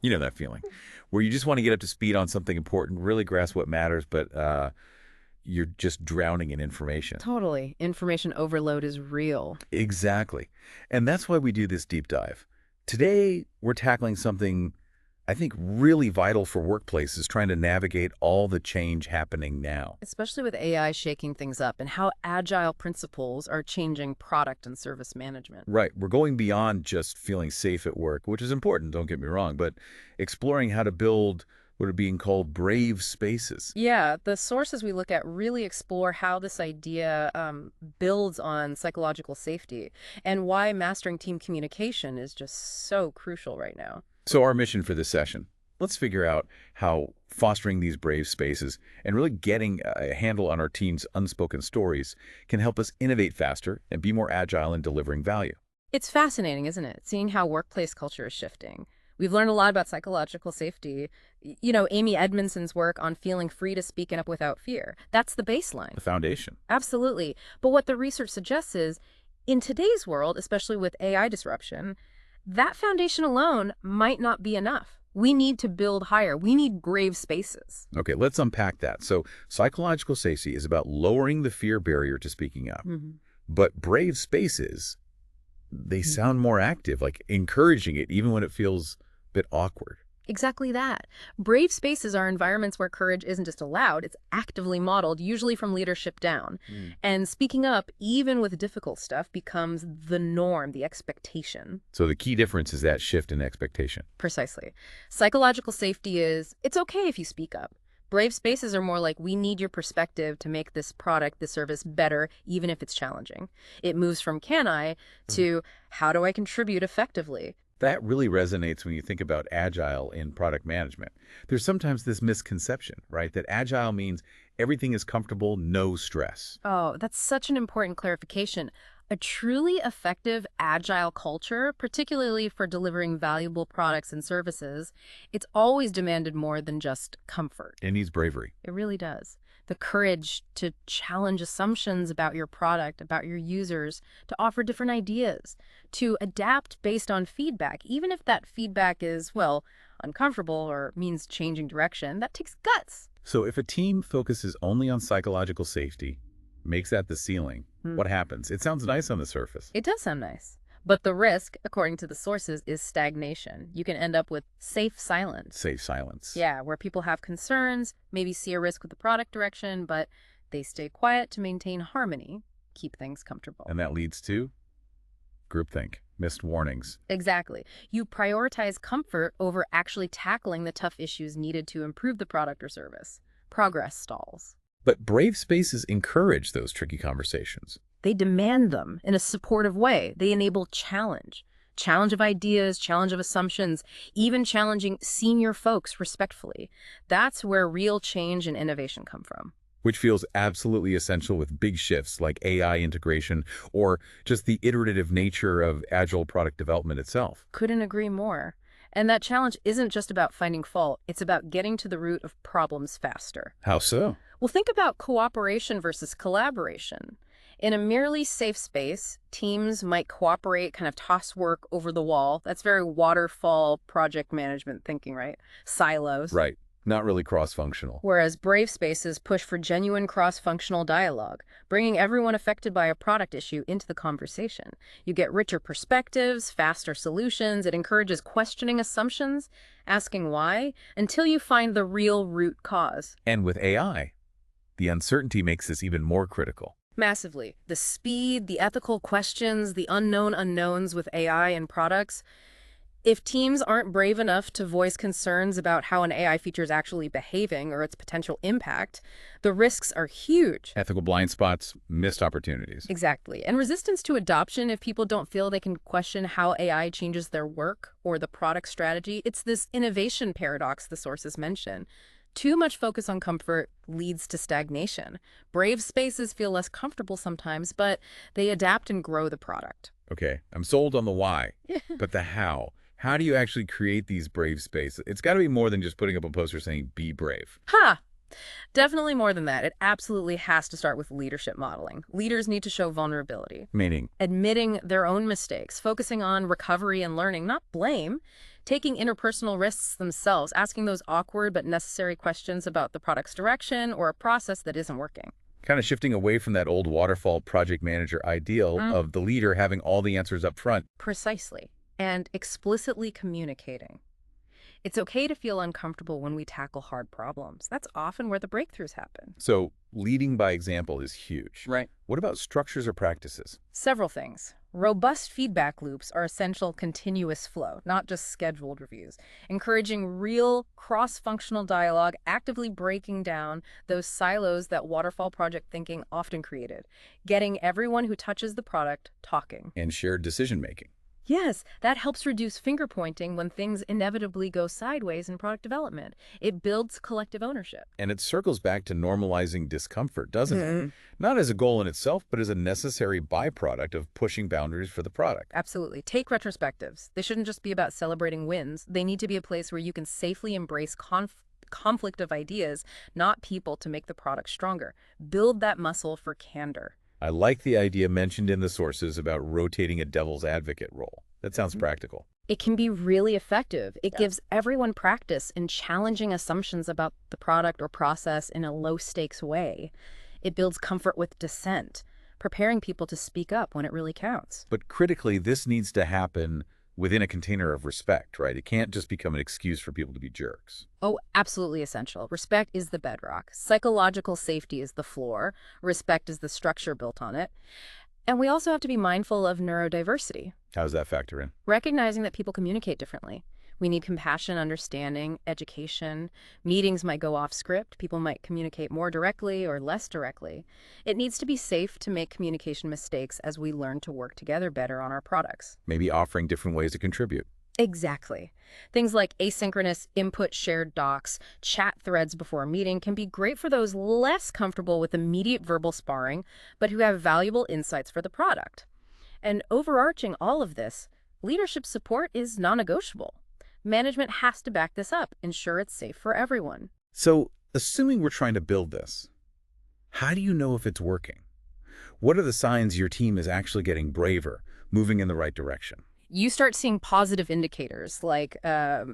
You know that feeling where you just want to get up to speed on something important, really grasp what matters, but you're just drowning in information. Totally. Information overload is real. Exactly. And that's why we do this deep dive. Today, we're tackling something I think really vital for workplaces trying to navigate all the change happening now. Especially with AI shaking things up and how agile principles are changing product and service management. Right. We're going beyond just feeling safe at work, which is important, don't get me wrong, but exploring how to build what are being called brave spaces. Yeah, the sources we look at really explore how this idea builds on psychological safety and why mastering team communication is just so crucial right now. So our mission for this session, let's figure out how fostering these brave spaces and really getting a handle on our team's unspoken stories can help us innovate faster and be more agile in delivering value. It's fascinating, isn't it? Seeing how workplace culture is shifting. We've learned a lot about psychological safety. Amy Edmondson's work on feeling free to speak up without fear. That's the baseline. The foundation. Absolutely. But what the research suggests is, in today's world, especially with AI disruption, that foundation alone might not be enough. We need to build higher. We need brave spaces. Okay, let's unpack that. So psychological safety is about lowering the fear barrier to speaking up. Mhm. But brave spaces, they sound more active, like encouraging it even when it feels a bit awkward. Exactly that. Brave spaces are environments where courage isn't just allowed, it's actively modeled, usually from leadership down. Mm. And speaking up, even with difficult stuff, becomes the norm, the expectation. So the key difference is that shift in expectation. Precisely. Psychological safety is, it's okay if you speak up. Brave spaces are more like, we need your perspective to make this product, this service better, even if it's challenging. It moves from can I to how do I contribute effectively? That really resonates when you think about agile in product management. There's sometimes this misconception, right, that agile means everything is comfortable, no stress. Oh, that's such an important clarification. A truly effective agile culture, particularly for delivering valuable products and services, it's always demanded more than just comfort. It needs bravery. It really does. The courage to challenge assumptions about your product, about your users, to offer different ideas, to adapt based on feedback, even if that feedback is, well, uncomfortable or means changing direction, that takes guts. So if a team focuses only on psychological safety, makes that the ceiling, Hmm. what happens? It sounds nice on the surface. It does sound nice. But the risk, according to the sources, is stagnation. You can end up with safe silence. Safe silence. Yeah, where people have concerns, maybe see a risk with the product direction, but they stay quiet to maintain harmony, keep things comfortable. And that leads to groupthink, missed warnings. Exactly. You prioritize comfort over actually tackling the tough issues needed to improve the product or service. Progress stalls. But brave spaces encourage those tricky conversations. They demand them in a supportive way. They enable challenge. Challenge of ideas, challenge of assumptions, even challenging senior folks respectfully. That's where real change and innovation come from. Which feels absolutely essential with big shifts like AI integration or just the iterative nature of agile product development itself. Couldn't agree more. And that challenge isn't just about finding fault, it's about getting to the root of problems faster. How so? Well, think about cooperation versus collaboration. In a merely safe space, teams might cooperate, kind of toss work over the wall. That's very waterfall project management thinking, right? Silos. Right. Not really cross-functional. Whereas brave spaces push for genuine cross-functional dialogue, bringing everyone affected by a product issue into the conversation. You get richer perspectives, faster solutions. It encourages questioning assumptions, asking why, until you find the real root cause. And with AI, the uncertainty makes this even more critical. Massively. The speed, the ethical questions, the unknown unknowns with AI and products. If teams aren't brave enough to voice concerns about how an AI feature is actually behaving or its potential impact, the risks are huge. Ethical blind spots, missed opportunities. Exactly. And resistance to adoption if people don't feel they can question how AI changes their work or the product strategy. It's this innovation paradox the sources mention. Too much focus on comfort leads to stagnation. Brave spaces feel less comfortable sometimes, but they adapt and grow the product. Okay, I'm sold on the why, but the how. How do you actually create these brave spaces? It's got to be more than just putting up a poster saying, be brave. Ha! Definitely more than that. It absolutely has to start with leadership modeling. Leaders need to show vulnerability, Meaning, admitting their own mistakes, focusing on recovery and learning, not blame, taking interpersonal risks themselves, asking those awkward but necessary questions about the product's direction or a process that isn't working. kind of shifting away from that old waterfall project manager ideal of the leader having all the answers up front. Precisely. And explicitly communicating. It's okay to feel uncomfortable when we tackle hard problems. That's often where the breakthroughs happen. So leading by example is huge. Right. What about structures or practices? Several things. Robust feedback loops are essential continuous flow, not just scheduled reviews. Encouraging real cross-functional dialogue, actively breaking down those silos that waterfall project thinking often created. Getting everyone who touches the product talking. And shared decision making. Yes, that helps reduce finger pointing when things inevitably go sideways in product development. It builds collective ownership. And it circles back to normalizing discomfort, doesn't it? Not as a goal in itself, but as a necessary byproduct of pushing boundaries for the product. Absolutely. Take retrospectives. They shouldn't just be about celebrating wins. They need to be a place where you can safely embrace conflict of ideas, not people, to make the product stronger. Build that muscle for candor. I like the idea mentioned in the sources about rotating a devil's advocate role. That sounds practical. It can be really effective. It gives everyone practice in challenging assumptions about the product or process in a low-stakes way. It builds comfort with dissent, preparing people to speak up when it really counts. But critically, this needs to happen within a container of respect, right? It can't just become an excuse for people to be jerks. Oh, absolutely essential. Respect is the bedrock. Psychological safety is the floor. Respect is the structure built on it. And we also have to be mindful of neurodiversity, How does that factor in? recognizing that people communicate differently. We need compassion, understanding, education. Meetings might go off script. People might communicate more directly or less directly. It needs to be safe to make communication mistakes as we learn to work together better on our products. Maybe offering different ways to contribute. Exactly. Things like asynchronous input shared docs, chat threads before a meeting can be great for those less comfortable with immediate verbal sparring, but who have valuable insights for the product. And overarching all of this, leadership support is non-negotiable. Management has to back this up, ensure it's safe for everyone. So, assuming we're trying to build this, how do you know if it's working? What are the signs your team is actually getting braver, moving in the right direction? You start seeing positive indicators like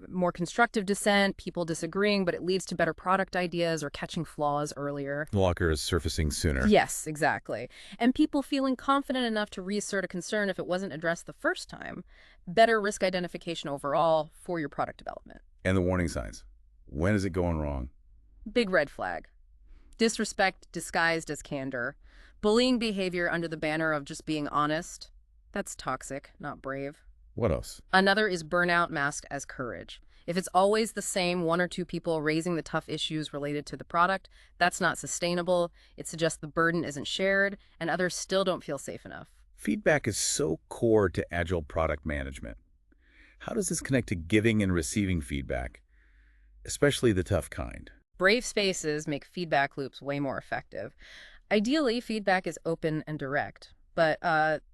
more constructive dissent, people disagreeing, but it leads to better product ideas or catching flaws earlier. Blocker is surfacing sooner. Yes, exactly. And people feeling confident enough to reassert a concern if it wasn't addressed the first time. Better risk identification overall for your product development. And the warning signs. When is it going wrong? Big red flag. Disrespect disguised as candor. Bullying behavior under the banner of just being honest. That's toxic, not brave. What else? Another is burnout masked as courage. If it's always the same one or two people raising the tough issues related to the product, that's not sustainable. It suggests the burden isn't shared, and others still don't feel safe enough. Feedback is so core to agile product management. How does this connect to giving and receiving feedback, especially the tough kind? Brave spaces make feedback loops way more effective. Ideally, feedback is open and direct. But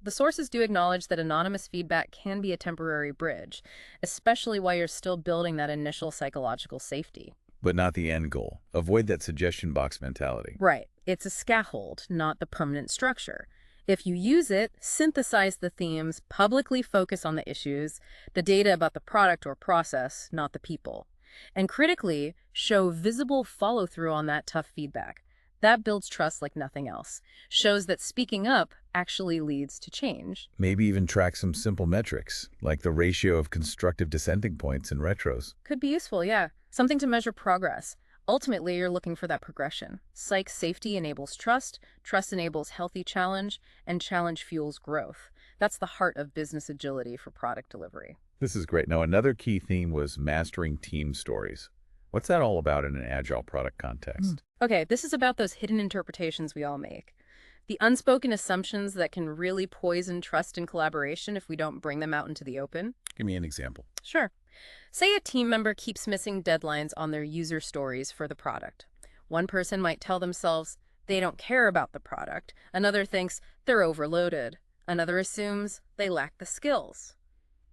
the sources do acknowledge that anonymous feedback can be a temporary bridge, especially while you're still building that initial psychological safety. But not the end goal. Avoid that suggestion box mentality. Right. It's a scaffold, not the permanent structure. If you use it, synthesize the themes, publicly focus on the issues, the data about the product or process, not the people. And critically, show visible follow-through on that tough feedback. That builds trust like nothing else. Shows that speaking up actually leads to change. Maybe even track some simple metrics, like the ratio of constructive dissenting points in retros. Could be useful, yeah. Something to measure progress. Ultimately, you're looking for that progression. Psych safety enables trust enables healthy challenge, and challenge fuels growth. That's the heart of business agility for product delivery. This is great. Now, another key theme was mastering team stories. What's that all about in an agile product context? Okay, this is about those hidden interpretations we all make. The unspoken assumptions that can really poison trust and collaboration if we don't bring them out into the open. Give me an example. Sure. Say a team member keeps missing deadlines on their user stories for the product. One person might tell themselves they don't care about the product. Another thinks they're overloaded. Another assumes they lack the skills.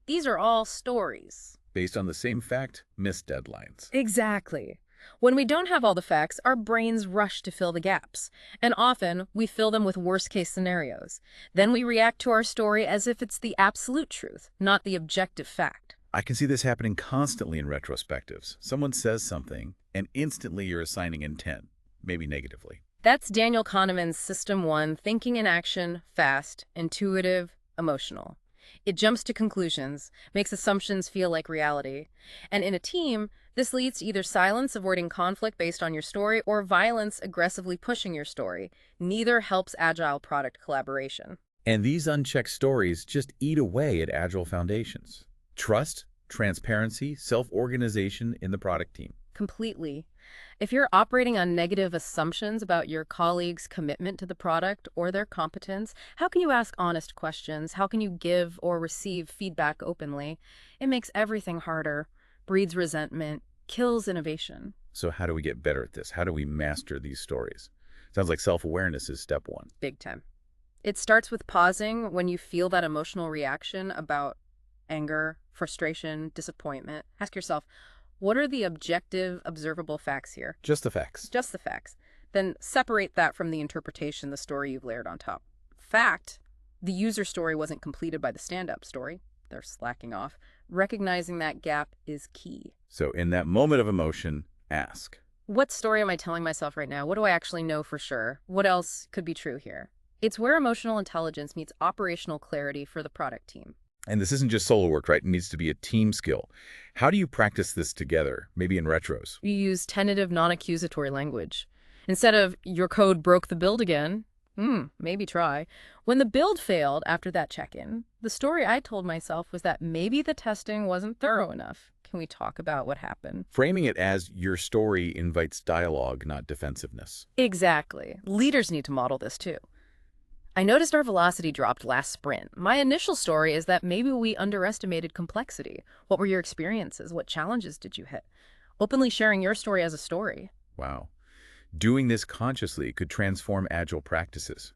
These are all stories. Based on the same fact, missed deadlines. Exactly. When we don't have all the facts, our brains rush to fill the gaps. And often, we fill them with worst-case scenarios. Then we react to our story as if it's the absolute truth, not the objective fact. I can see this happening constantly in retrospectives. Someone says something, and instantly you're assigning intent, maybe negatively. That's Daniel Kahneman's System 1, thinking in action, fast, intuitive, emotional. It jumps to conclusions, makes assumptions feel like reality. And in a team, this leads to either silence, avoiding conflict based on your story, or violence, aggressively pushing your story. Neither helps agile product collaboration. And these unchecked stories just eat away at agile foundations. Trust, transparency, self-organization in the product team. Completely. If you're operating on negative assumptions about your colleagues' commitment to the product or their competence, how can you ask honest questions? How can you give or receive feedback openly? It makes everything harder, breeds resentment, kills innovation. So how do we get better at this? How do we master these stories? Sounds like self-awareness is step one. Big time. It starts with pausing when you feel that emotional reaction about anger, frustration, disappointment. Ask yourself, what are the objective, observable facts here? Just the facts. Just the facts. Then separate that from the interpretation, the story you've layered on top. Fact, the user story wasn't completed by the stand-up story. They're slacking off. Recognizing that gap is key. So in that moment of emotion, ask. What story am I telling myself right now? What do I actually know for sure? What else could be true here? It's where emotional intelligence meets operational clarity for the product team. And this isn't just solo work, right? It needs to be a team skill. How do you practice this together, maybe in retros? You use tentative, non-accusatory language. Instead of, your code broke the build again, maybe try. When the build failed after that check-in, the story I told myself was that maybe the testing wasn't thorough enough. Can we talk about what happened? Framing it as your story invites dialogue, not defensiveness. Exactly. Leaders need to model this too. I noticed our velocity dropped last sprint. My initial story is that maybe we underestimated complexity. What were your experiences? What challenges did you hit? Openly sharing your story as a story. Wow. Doing this consciously could transform agile practices.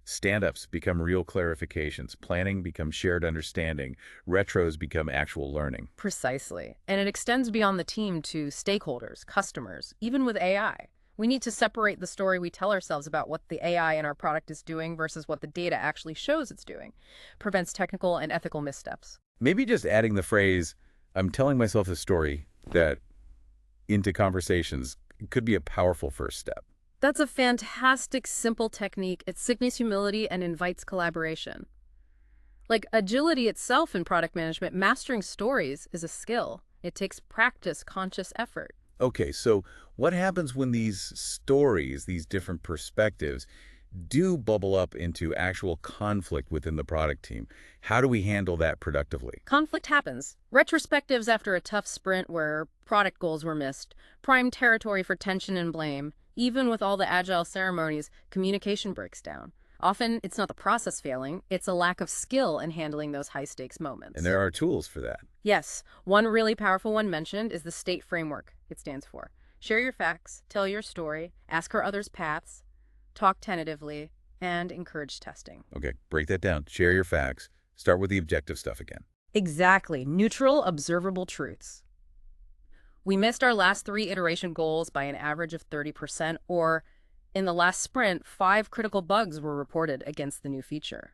Stand-ups become real clarifications. Planning becomes shared understanding. Retros become actual learning. Precisely. And it extends beyond the team to stakeholders, customers, even with AI. We need to separate the story we tell ourselves about what the AI in our product is doing versus what the data actually shows it's doing. Prevents technical and ethical missteps. Maybe just adding the phrase, I'm telling myself a story, that into conversations could be a powerful first step. That's a fantastic, simple technique. It signals humility and invites collaboration. Like agility itself in product management, mastering stories is a skill. It takes practice, conscious effort. Okay, so what happens when these stories, these different perspectives, do bubble up into actual conflict within the product team? How do we handle that productively? Conflict happens. Retrospectives after a tough sprint where product goals were missed, prime territory for tension and blame. Even with all the agile ceremonies, communication breaks down. Often, it's not the process failing, it's a lack of skill in handling those high-stakes moments. And there are tools for that. Yes, one really powerful one mentioned is the STATE framework. It stands for share your facts, tell your story, ask for others' paths, talk tentatively, and encourage testing. Okay, break that down. Share your facts. Start with the objective stuff again. Exactly. Neutral, observable truths. We missed our last 3 iteration goals by an average of 30%, or in the last sprint, 5 critical bugs were reported against the new feature.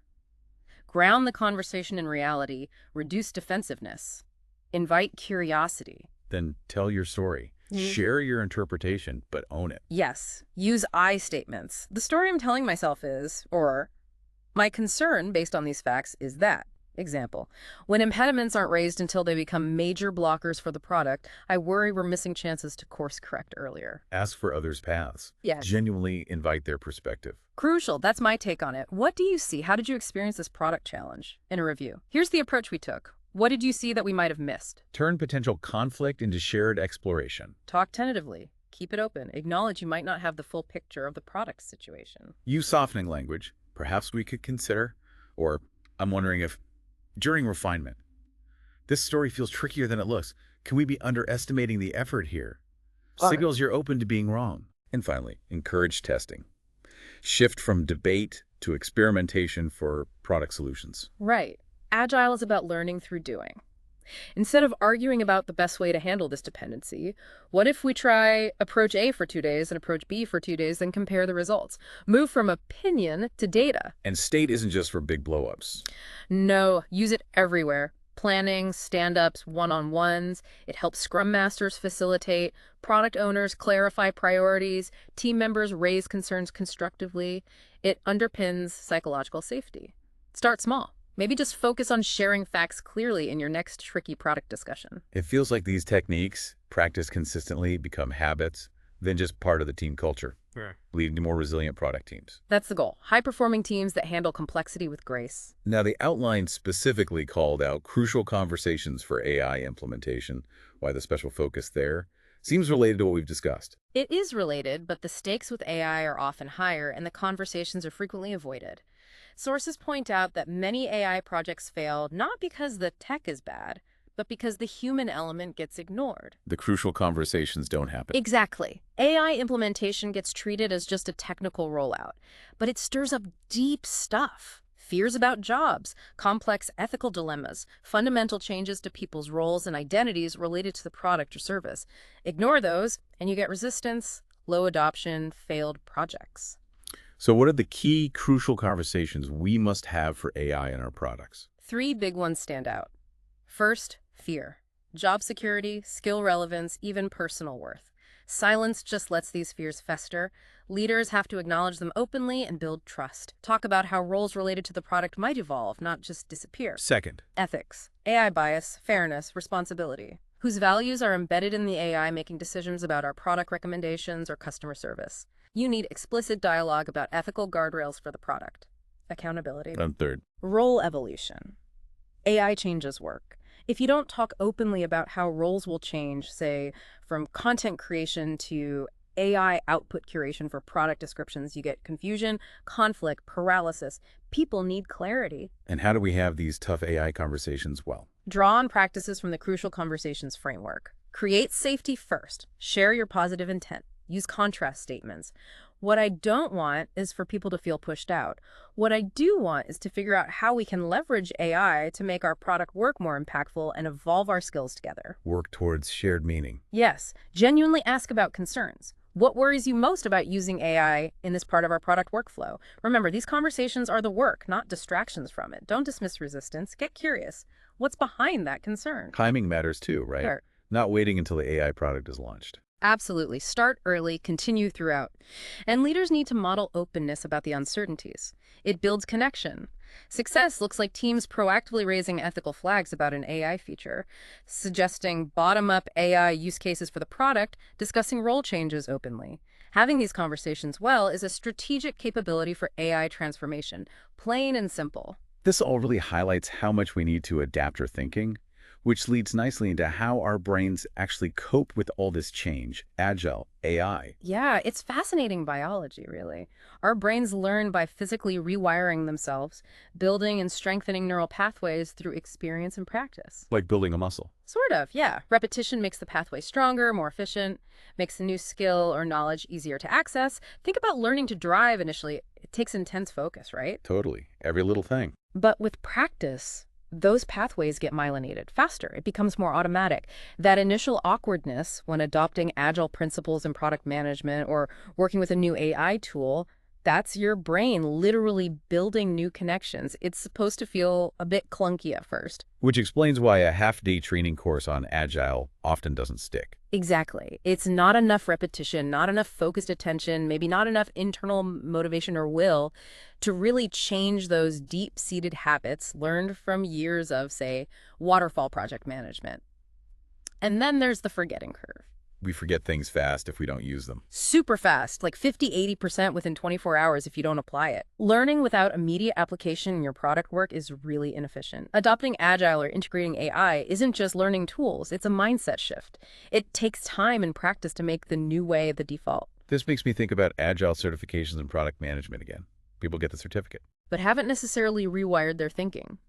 Ground the conversation in reality, reduce defensiveness, invite curiosity. Then tell your story. Share your interpretation, but own it. Yes, use I statements. The story I'm telling myself is, or my concern based on these facts is that. Example, when impediments aren't raised until they become major blockers for the product, I worry we're missing chances to course correct earlier. Ask for others' paths. Yes. Genuinely invite their perspective. Crucial. That's my take on it. What do you see? How did you experience this product challenge? In a review. Here's the approach we took. What did you see that we might have missed? Turn potential conflict into shared exploration. Talk tentatively. Keep it open. Acknowledge you might not have the full picture of the product situation. Use softening language. Perhaps we could consider, or I'm wondering if, during refinement, this story feels trickier than it looks. Can we be underestimating the effort here? Signals you're open to being wrong. And finally, encourage testing. Shift from debate to experimentation for product solutions. Right. Agile is about learning through doing. Instead of arguing about the best way to handle this dependency, what if we try approach A for 2 days and approach B for 2 days and compare the results? Move from opinion to data. And state isn't just for big blowups. No, use it everywhere. Planning, stand-ups, one-on-ones. It helps Scrum Masters facilitate, product owners clarify priorities, team members raise concerns constructively. It underpins psychological safety. Start small. Maybe just focus on sharing facts clearly in your next tricky product discussion. It feels like these techniques, practiced consistently, become habits, then just part of the team culture, leading to more resilient product teams. That's the goal. High-performing teams that handle complexity with grace. Now, the outline specifically called out crucial conversations for AI implementation. Why the special focus there? Seems related to what we've discussed. It is related, but the stakes with AI are often higher and the conversations are frequently avoided. Sources point out that many AI projects fail not because the tech is bad, but because the human element gets ignored. The crucial conversations don't happen. Exactly. AI implementation gets treated as just a technical rollout, but it stirs up deep stuff. Fears about jobs, complex ethical dilemmas, fundamental changes to people's roles and identities related to the product or service. Ignore those, and you get resistance, low adoption, failed projects. So what are the key crucial conversations we must have for AI in our products? 3 big ones stand out. First, fear. Job security, skill relevance, even personal worth. Silence just lets these fears fester. Leaders have to acknowledge them openly and build trust. Talk about how roles related to the product might evolve, not just disappear. Second, Ethics, AI bias, fairness, responsibility. Whose values are embedded in the AI making decisions about our product recommendations or customer service. You need explicit dialogue about ethical guardrails for the product. Accountability. and third, Role evolution. AI changes work. If you don't talk openly about how roles will change, say, from content creation to AI output curation for product descriptions, you get confusion, conflict, paralysis. People need clarity. and how do we have these tough AI conversations well? Draw on practices from the Crucial Conversations framework. Create safety first. Share your positive intent. Use contrast statements. What I don't want is for people to feel pushed out. What I do want is to figure out how we can leverage AI to make our product work more impactful and evolve our skills together. Work towards shared meaning. Yes, genuinely ask about concerns. What worries you most about using AI in this part of our product workflow? Remember, these conversations are the work, not distractions from it. Don't dismiss resistance. Get curious. What's behind that concern? Timing matters too, right? Sure. Not waiting until the AI product is launched. Absolutely. Start early, continue throughout. And leaders need to model openness about the uncertainties. It builds connection. Success looks like teams proactively raising ethical flags about an AI feature, suggesting bottom-up AI use cases for the product, discussing role changes openly. Having these conversations well is a strategic capability for AI transformation, plain and simple. This all really highlights how much we need to adapt our thinking, which leads nicely into how our brains actually cope with all this change, agile, AI. Yeah, it's fascinating biology, really. Our brains learn by physically rewiring themselves, building and strengthening neural pathways through experience and practice. Like building a muscle. Sort of, yeah. Repetition makes the pathway stronger, more efficient, makes a new skill or knowledge easier to access. Think about learning to drive initially. It takes intense focus, right? Totally. Every little thing. But with practice, those pathways get myelinated faster. It becomes more automatic. That initial awkwardness when adopting agile principles in product management or working with a new AI tool, that's your brain literally building new connections. It's supposed to feel a bit clunky at first. Which explains why a half-day training course on agile often doesn't stick. Exactly. It's not enough repetition, not enough focused attention, maybe not enough internal motivation or will to really change those deep-seated habits learned from years of, say, waterfall project management. And then there's the forgetting curve. We forget things fast if we don't use them. Super fast, like 50–80% within 24 hours if you don't apply it. Learning without immediate application in your product work is really inefficient. Adopting Agile or integrating AI isn't just learning tools, it's a mindset shift. It takes time and practice to make the new way the default. This makes me think about agile certifications in product management again. People get the certificate. But haven't necessarily rewired their thinking.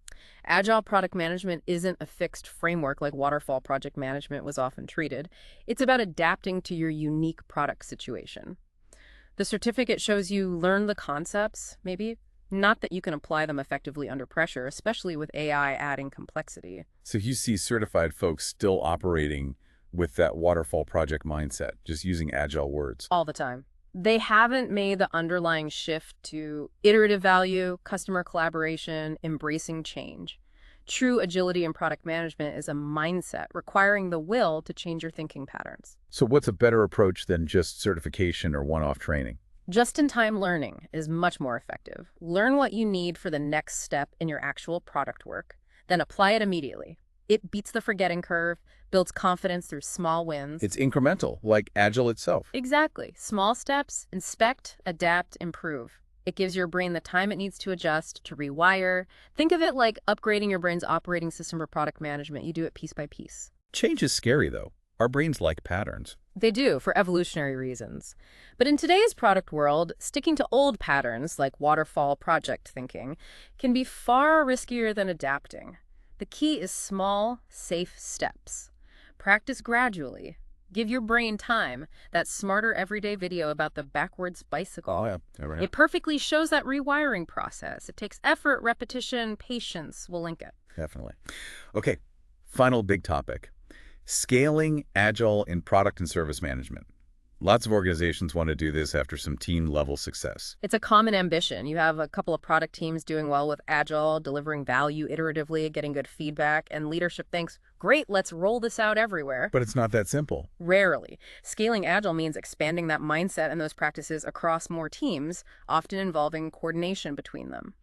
Agile product management isn't a fixed framework like waterfall project management was often treated. It's about adapting to your unique product situation. The certificate shows you learn the concepts, maybe, Not that you can apply them effectively under pressure, especially with AI adding complexity. So you see certified folks still operating with that waterfall project mindset, just using agile words. All the time. They haven't made the underlying shift to iterative value, customer collaboration, embracing change. True agility in product management is a mindset requiring the will to change your thinking patterns. So what's a better approach than just certification or one-off training? Just-in-time learning is much more effective. Learn what you need for the next step in your actual product work, then apply it immediately. It beats the forgetting curve, builds confidence through small wins. It's incremental, like Agile itself. Exactly. Small steps, inspect, adapt, improve. It gives your brain the time it needs to adjust, to rewire. Think of it like upgrading your brain's operating system for product management. You do it piece by piece. Change is scary, though. Our brains like patterns. They do, for evolutionary reasons. But in today's product world, sticking to old patterns, like waterfall project thinking, can be far riskier than adapting. The key is small, safe steps. Practice gradually. Give your brain time. That smarter everyday video about the backwards bicycle. Oh, yeah. Right. It perfectly shows that rewiring process. It takes effort, repetition, patience. We'll link it. Definitely. Okay, final big topic. Scaling Agile in product and service management. Lots of organizations want to do this after some team-level success. It's a common ambition. You have a couple of product teams doing well with Agile, delivering value iteratively, getting good feedback, and leadership thinks, great, let's roll this out everywhere. But it's not that simple. Rarely. Scaling Agile means expanding that mindset and those practices across more teams, often involving coordination between them.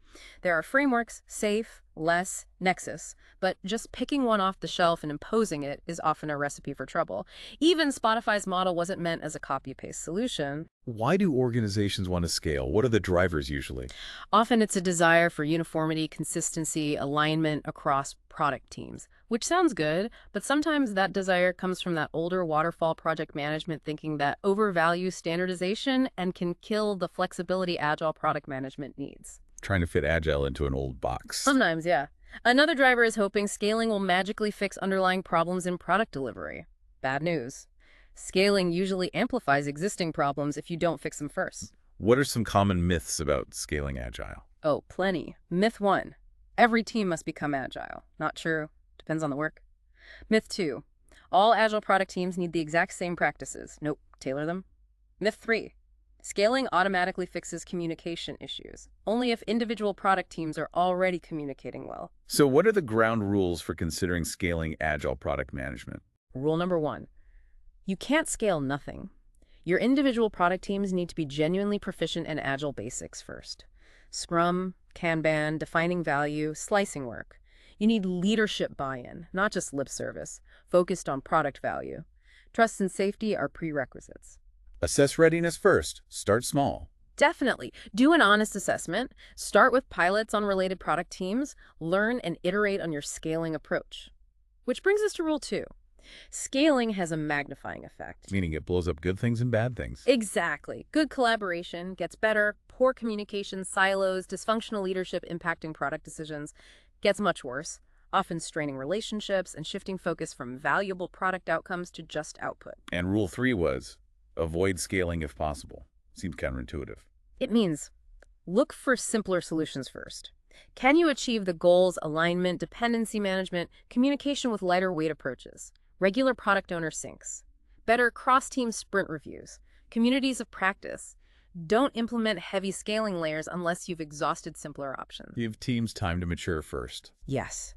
There are frameworks, SAFe, LeSS, Nexus, but just picking one off the shelf and imposing it is often a recipe for trouble. Even Spotify's model wasn't meant as a copy-paste solution. Why do organizations want to scale? What are the drivers usually? Often it's a desire for uniformity, consistency, alignment across product teams, which sounds good, but sometimes that desire comes from that older waterfall project management thinking that overvalues standardization and can kill the flexibility Agile product management needs. Trying to fit Agile into an old box. Sometimes, yeah. Another driver is hoping scaling will magically fix underlying problems in product delivery. Bad news. Scaling usually amplifies existing problems if you don't fix them first. What are some common myths about scaling Agile? Oh, plenty. Myth 1. Every team must become agile. Not true. Depends on the work. Myth 2. All Agile product teams need the exact same practices. Nope. Tailor them. Myth 3. Scaling automatically fixes communication issues, only if individual product teams are already communicating well. So what are the ground rules for considering scaling Agile product management? Rule number 1. You can't scale nothing. Your individual product teams need to be genuinely proficient in Agile basics first. Scrum, Kanban, defining value, slicing work. You need leadership buy-in, not just lip service, focused on product value. Trust and safety are prerequisites. Assess readiness first. Start small. Definitely. Do an honest assessment. Start with pilots on related product teams. Learn and iterate on your scaling approach. Which brings us to rule 2. Scaling has a magnifying effect. Meaning it blows up good things and bad things. Exactly. Good collaboration gets better. Poor communication, silos, dysfunctional leadership impacting product decisions gets much worse, often straining relationships and shifting focus from valuable product outcomes to just output. And rule 3 was avoid scaling if possible. Seems counterintuitive. It means look for simpler solutions first. Can you achieve the goals, alignment, dependency management, communication with lighter weight approaches, regular product owner syncs, better cross-team sprint reviews, communities of practice? Don't implement heavy scaling layers unless you've exhausted simpler options. Give teams time to mature first. Yes.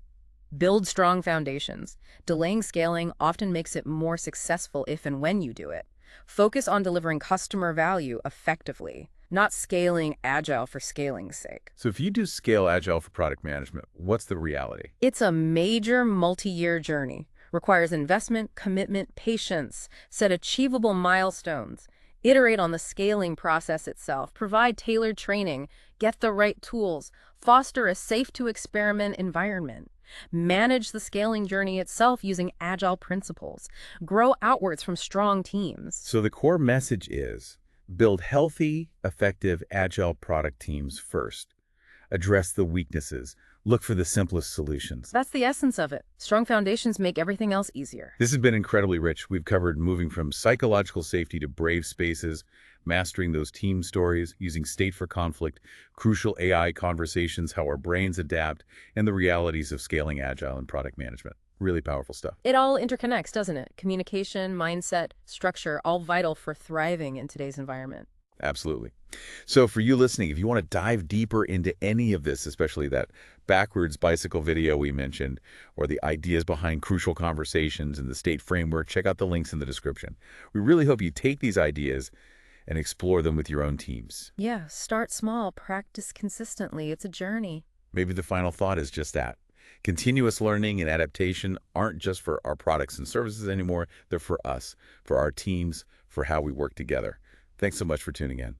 Build strong foundations. Delaying scaling often makes it more successful if and when you do it. Focus on delivering customer value effectively, not scaling Agile for scaling's sake. So if you do scale Agile for product management, what's the reality? It's a major multi-year journey. Requires investment, commitment, patience. Set achievable milestones. Iterate on the scaling process itself. Provide tailored training. Get the right tools. Foster a safe-to-experiment environment. Manage the scaling journey itself using Agile principles. Grow outwards from strong teams. So the core message is build healthy, effective, Agile product teams first. Address the weaknesses. Look for the simplest solutions. That's the essence of it. Strong foundations make everything else easier. This has been incredibly rich. We've covered moving from psychological safety to brave spaces, mastering those team stories, using state for conflict, crucial AI conversations, how our brains adapt, and the realities of scaling agile and product management. Really powerful stuff. It all interconnects, doesn't it? Communication, mindset, structure, all vital for thriving in today's environment. Absolutely. So for you listening, if you want to dive deeper into any of this, especially that backwards bicycle video we mentioned, or the ideas behind crucial conversations and the state framework, check out the links in the description. We really hope you take these ideas and explore them with your own teams. Yeah, start small, practice consistently. It's a journey. Maybe the final thought is just that. Continuous learning and adaptation aren't just for our products and services anymore. They're for us, for our teams, for how we work together. Thanks so much for tuning in.